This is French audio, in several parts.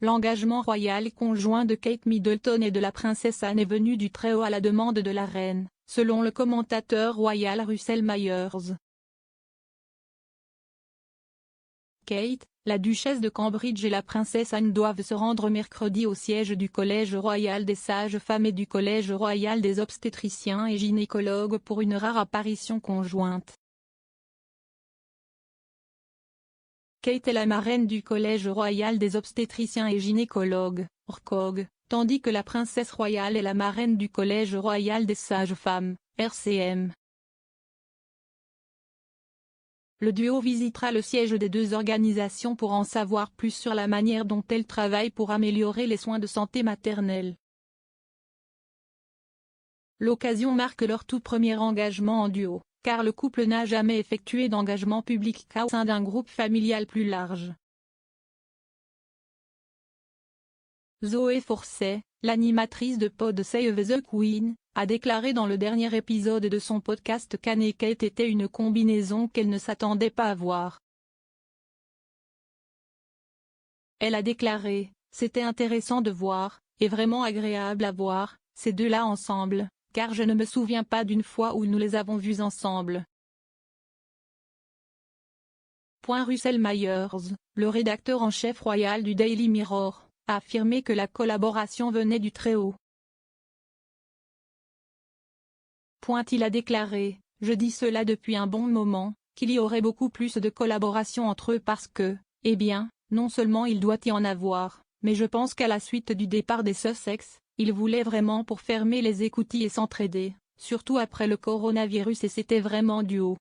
L'engagement royal conjoint de Kate Middleton et de la princesse Anne est venu du Très-Haut à la demande de la reine, selon le commentateur royal Russell Myers. Kate, la duchesse de Cambridge et la princesse Anne doivent se rendre mercredi au siège du Collège royal des sages-femmes et du Collège royal des obstétriciens et gynécologues pour une rare apparition conjointe. Kate est la marraine du Collège royal des obstétriciens et gynécologues, RCOG, tandis que la princesse royale est la marraine du Collège royal des sages-femmes, RCM. Le duo visitera le siège des deux organisations pour en savoir plus sur la manière dont elles travaillent pour améliorer les soins de santé maternelle. L'occasion marque leur tout premier engagement en duo, car le couple n'a jamais effectué d'engagement public qu'au sein d'un groupe familial plus large. Zoé Forcey, l'animatrice de Pod Save the Queen, a déclaré dans le dernier épisode de son podcast qu'Anne et Kate étaient une combinaison qu'elle ne s'attendait pas à voir. Elle a déclaré « C'était intéressant de voir, et vraiment agréable à voir, ces deux-là ensemble, car je ne me souviens pas d'une fois où nous les avons vus ensemble. » Russell Myers, le rédacteur en chef royal du Daily Mirror, a affirmé que la collaboration venait du Très-Haut. Il a déclaré, « Je dis cela depuis un bon moment, qu'il y aurait beaucoup plus de collaboration entre eux parce que, eh bien, non seulement il doit y en avoir, mais je pense qu'à la suite du départ des Sussex, ils voulaient vraiment pour fermer les écoutilles et s'entraider, surtout après le coronavirus et c'était vraiment duo. »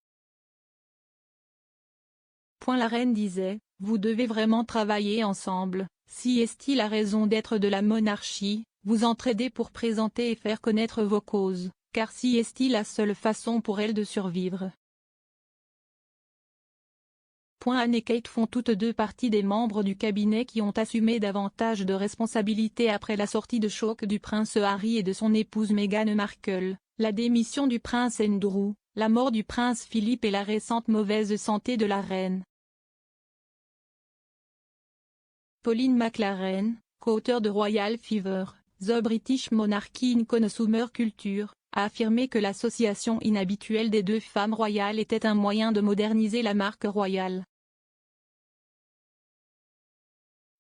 La reine disait, « Vous devez vraiment travailler ensemble, si est-il a raison d'être de la monarchie, vous entraider pour présenter et faire connaître vos causes. Car si est-il la seule façon pour elle de survivre. » Anne et Kate font toutes deux partie des membres du cabinet qui ont assumé davantage de responsabilités après la sortie de choc du prince Harry et de son épouse Meghan Markle, la démission du prince Andrew, la mort du prince Philippe et la récente mauvaise santé de la reine. Pauline McLaren, co-auteure de Royal Fever, The British Monarchy in Consumer Culture, a affirmé que l'association inhabituelle des deux femmes royales était un moyen de moderniser la marque royale.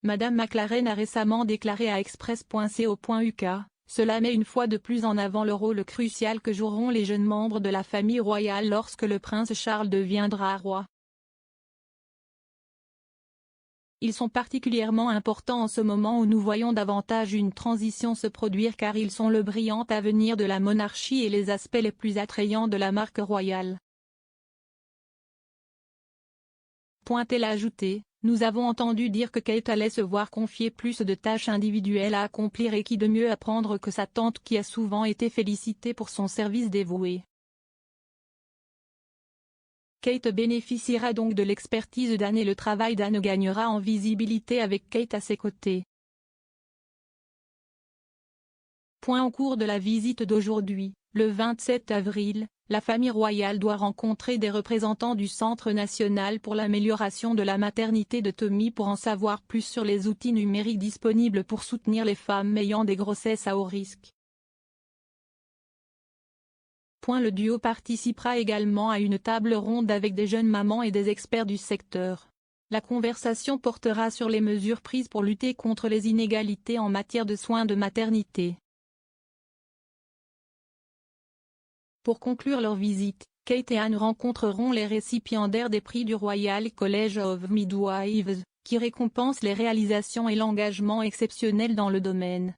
Madame McLaren a récemment déclaré à Express.co.uk, « Cela met une fois de plus en avant le rôle crucial que joueront les jeunes membres de la famille royale lorsque le prince Charles deviendra roi. Ils sont particulièrement importants en ce moment où nous voyons davantage une transition se produire car ils sont le brillant avenir de la monarchie et les aspects les plus attrayants de la marque royale. » Elle a ajouté, « Nous avons entendu dire que Kate allait se voir confier plus de tâches individuelles à accomplir et qui de mieux apprendre que sa tante qui a souvent été félicitée pour son service dévoué. » Kate bénéficiera donc de l'expertise d'Anne et le travail d'Anne gagnera en visibilité avec Kate à ses côtés. Au cours de la visite d'aujourd'hui, le 27 avril, la famille royale doit rencontrer des représentants du Centre national pour l'amélioration de la maternité de Tommy pour en savoir plus sur les outils numériques disponibles pour soutenir les femmes ayant des grossesses à haut risque. Le duo participera également à une table ronde avec des jeunes mamans et des experts du secteur. La conversation portera sur les mesures prises pour lutter contre les inégalités en matière de soins de maternité. Pour conclure leur visite, Kate et Anne rencontreront les récipiendaires des prix du Royal College of Midwives, qui récompensent les réalisations et l'engagement exceptionnel dans le domaine.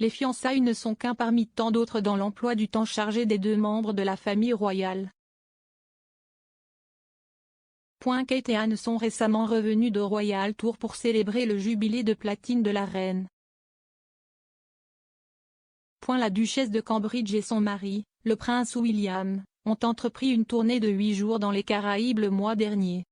Les fiançailles ne sont qu'un parmi tant d'autres dans l'emploi du temps chargé des deux membres de la famille royale. Kate et Anne sont récemment revenus de Royal Tour pour célébrer le jubilé de platine de la reine. La duchesse de Cambridge et son mari, le prince William, ont entrepris une tournée de 8 jours dans les Caraïbes le mois dernier.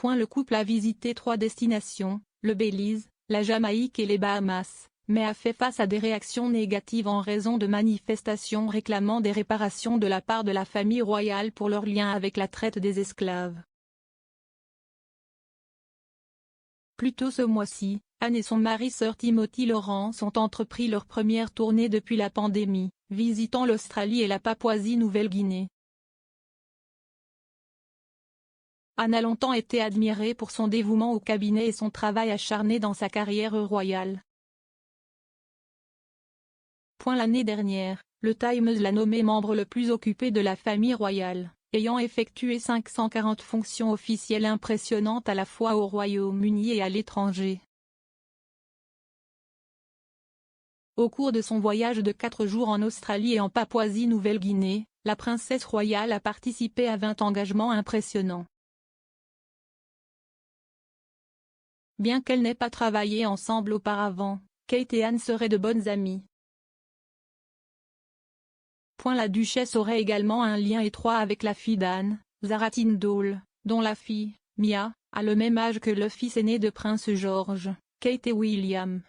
Le couple a visité 3 destinations, le Belize, la Jamaïque et les Bahamas, mais a fait face à des réactions négatives en raison de manifestations réclamant des réparations de la part de la famille royale pour leur lien avec la traite des esclaves. Plus tôt ce mois-ci, Anne et son mari Sir Timothy Lawrence ont entrepris leur première tournée depuis la pandémie, visitant l'Australie et la Papouasie-Nouvelle-Guinée. Anne a longtemps été admirée pour son dévouement au cabinet et son travail acharné dans sa carrière royale. L'année dernière, le Times l'a nommé membre le plus occupé de la famille royale, ayant effectué 540 fonctions officielles impressionnantes à la fois au Royaume-Uni et à l'étranger. Au cours de son voyage de 4 jours en Australie et en Papouasie-Nouvelle-Guinée, la princesse royale a participé à 20 engagements impressionnants. Bien qu'elles n'aient pas travaillé ensemble auparavant, Kate et Anne seraient de bonnes amies. La duchesse aurait également un lien étroit avec la fille d'Anne, Zara Tindall, dont la fille, Mia, a le même âge que le fils aîné de Prince George, Kate et William.